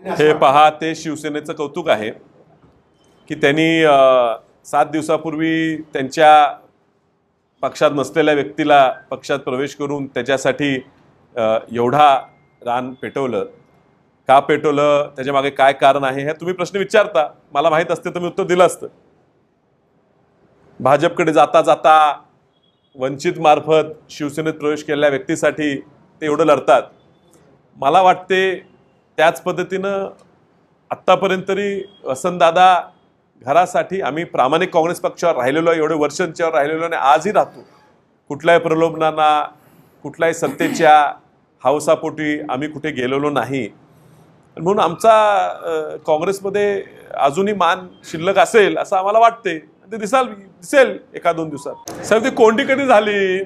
हे पहा, ते शिवसेनेचं कौतुक आहे की त्यांनी 7 दिवसापूर्वी त्यांच्या पक्षात नसलेल्या व्यक्तीला पक्षात प्रवेश करून त्याच्यासाठी एवढा रान पेटवलं. का पेटवलं, त्याच्या मागे काय कारण आहे, हे तुम्ही प्रश्न विचारता. मला माहीत असते तर मी उत्तर दिलं असतं. भाजपकडे जाता जाता वंचित मार्फत शिवसेनेत प्रवेश केलेल्या व्यक्तीसाठी ते एवढं लढतात. मला वाटते त्याच पद्धतीनं आत्तापर्यंत तरी वसंतदादा घरासाठी आम्ही प्रामाणिक काँग्रेस पक्षावर राहिलेलो आहे, एवढे वर्षांच्यावर राहिलेलो आणि आजही राहतो. कुठल्याही प्रलोभनांना, कुठल्याही सत्तेच्या हौसापोटी आम्ही कुठे गेलेलो नाही. म्हणून आमचा काँग्रेसमध्ये अजूनही मान शिल्लक असेल असं आम्हाला वाटते. ते दिसेल एका 2 दिवसात. साहेब, ती कोंडी कधी झाली?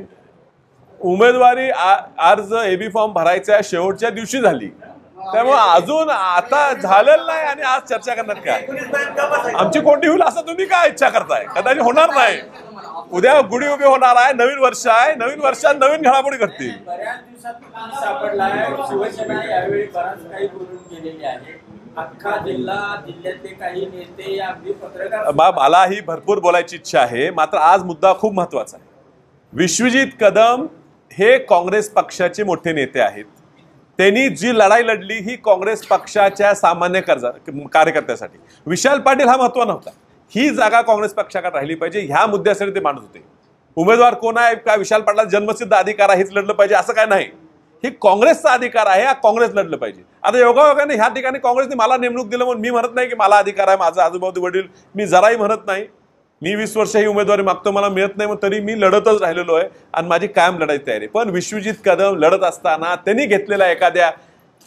उमेदवारी अर्ज एबी फॉर्म भरायच्या शेवटच्या दिवशी झाली. त्यामुळे अजून आता झालेलं नाही आणि आज चर्चा करणार काय? आमची कोंडी होईल असं तुम्ही काय इच्छा करताय? कदाचित होणार नाही. उद्या गुढी उभी होणार आहे, नवीन वर्ष आहे, नवीन वर्षात नवीन घडामोडी करतील. मलाही भरपूर बोलायची इच्छा आहे, मात्र आज मुद्दा खूप महत्वाचा आहे. विश्वजित कदम हे काँग्रेस पक्षाचे मोठे नेते आहेत. त्यांनी जी लढाई लढली ही काँग्रेस पक्षाच्या सामान्य कार्यकर्त्यासाठी. विशाल पाटील हा महत्व नव्हता. ही जागा काँग्रेस पक्षाकडे राहिली पाहिजे ह्या मुद्द्यासाठी ते मांडत होते. उमेदवार कोण आहे का, विशाल पाटलाचा जन्मसिद्ध अधिकार आहे, हेच लढलं पाहिजे असं काय नाही. ही काँग्रेसचा अधिकार आहे, हा काँग्रेस लढलं पाहिजे. आता योगायोगाने ह्या ठिकाणी काँग्रेसने मला नेमणूक दिलं म्हणून मी म्हणत नाही की मला अधिकार आहे, माझा आजूबाजू वडील, मी जराही म्हणत नाही. मी 20 वर्ष ही उमेदवारी मागतो, मला मिळत नाही, मग तरी मी लढतच राहिलेलो आहे आणि माझी कायम लढायची तयारी. पण विश्वजित कदम लढत असताना त्यांनी घेतलेल्या एखाद्या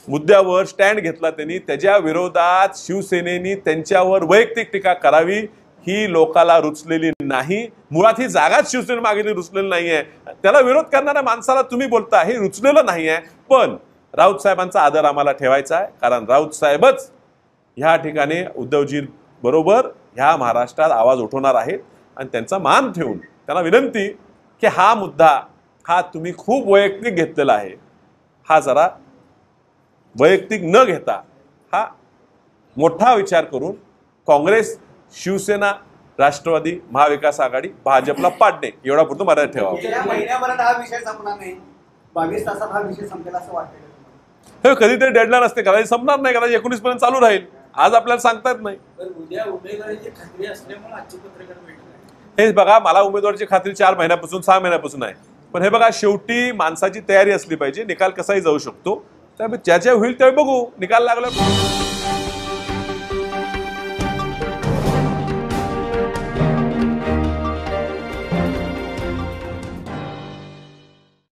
मुद्द्यावर स्टँड घेतला, त्यांनी त्याच्या विरोधात शिवसेनेनी त्यांच्यावर वैयक्तिक टीका करावी ही लोकाला रुचलेली नाही. मुळात ही जागाच शिवसेने मागितली रुचलेली नाहीये. त्याला विरोध करणाऱ्या माणसाला तुम्ही बोलता हे रुचलेलं नाहीये. पण राऊत साहेबांचा आदर आम्हाला ठेवायचा आहे, कारण राऊत साहेबच ह्या ठिकाणी उद्धवजी बरोबर ह्या महाराष्ट्रात आवाज उठवणार आहेत आणि त्यांचा मान ठेवून त्यांना विनंती की हा मुद्दा हा तुम्ही खूप वैयक्तिक घेतलेला आहे, हा जरा वैयक्तिक न घेता हा मोठा विचार करून काँग्रेस, शिवसेना, राष्ट्रवादी, महाविकास आघाडी, भाजपला पाडणे एवढा पुरतं मर्यादा ठेवावं. महिन्याभरात हा विषय संपणार नाही, 22 तासात हा विषय संपेल असं वाटतं. हे कधीतरी डेडलाईन असते, कदाचित संपणार नाही, कदाचित 19 पर्यंत चालू राहील. आज आपल्याला सांगता येत नाही. हे बघा, मला उमेदवारीची खात्री 4 महिन्यापासून 6 महिन्यापासून आहे. पण हे बघा, शेवटी माणसाची तयारी असली पाहिजे. निकाल कसाही जाऊ शकतो, त्यामुळे ज्याच्या होईल त्यावेळी बघू. निकाल लागला